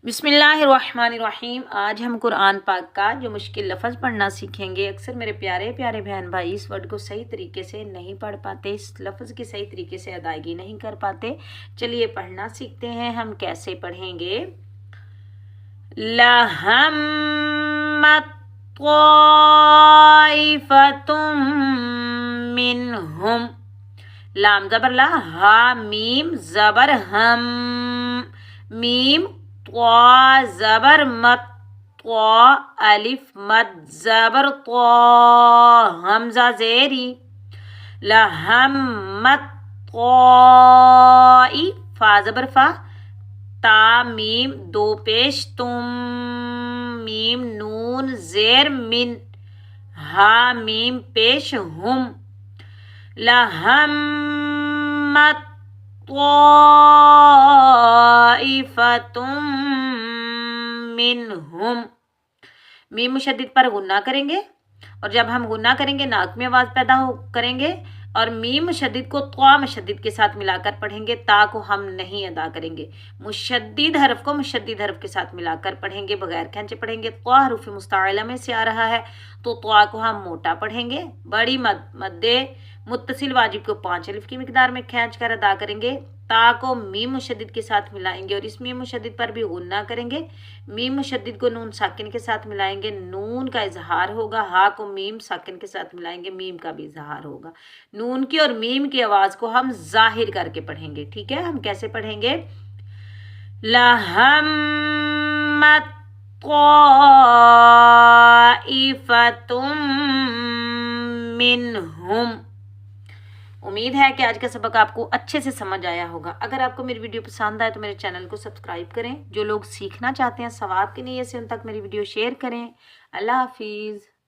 बिस्मिल्लाहिर्रहमानिर्रहीम। आज हम कुरान पाक का जो मुश्किल लफ्ज़ पढ़ना सीखेंगे। अक्सर मेरे प्यारे प्यारे बहन भाई इस वर्ड को सही तरीके से नहीं पढ़ पाते, इस लफ्ज़ की सही तरीके से अदायगी नहीं कर पाते। चलिए पढ़ना सीखते हैं। हम कैसे पढ़ेंगे? लहम्मत ताइफतुम मिनहुम। लाम ज़बर ला, हा मीम ज़बर हम, मीम त्वा ज़बर मत, त्वा अलिफ मद ज़बर त्वा, हमज़ा ज़ेरी। लहम्मत ताई, फा ज़बर फा, ता मीम दो पेश तुम, मीम नून ज़ेर मिन, हा मीम पेश हुम। लहम्मत ताइफतुम मिनहुम। मीम मुशद्दिद पर गुन्ना करेंगे और जब हम गुन्ना करेंगे नाक में आवाज़ पैदा हो करेंगे और मीम मुशद्दिद को त्वा मुशद्दिद के साथ मिलाकर पढ़ेंगे। ता को हम नहीं अदा करेंगे। मुशद्दिद हरफ को मुशद्दिद हरफ के साथ मिलाकर पढ़ेंगे, बगैर खींचे पढ़ेंगे। त्वा हरूफ मुस्ताइला में से आ रहा है तो त्वा को हम मोटा पढ़ेंगे। बड़ी मद्दे मुत्तसिल वाजिब को 5 अलिफ की मिकदार में खींच कर अदा करेंगे। ता को मीम मुशद्दिद के साथ मिलाएंगे और इस मीम मुशद्दिद पर भी गुन्ना करेंगे। मीम मुशद्दिद को नून साकिन के साथ मिलाएंगे, नून का इजहार होगा। हा को मीम साकिन के साथ मिलाएंगे, मीम का भी इजहार होगा। नून की और मीम की आवाज़ को हम जाहिर करके पढ़ेंगे। ठीक है, हम कैसे पढ़ेंगे? लहम्मत ताइफतुम मिनहुम। उम्मीद है कि आज का सबक आपको अच्छे से समझ आया होगा। अगर आपको मेरी वीडियो पसंद आए तो मेरे चैनल को सब्सक्राइब करें। जो लोग सीखना चाहते हैं सवाब की नीयत से उन तक मेरी वीडियो शेयर करें। अल्लाह हाफिज़।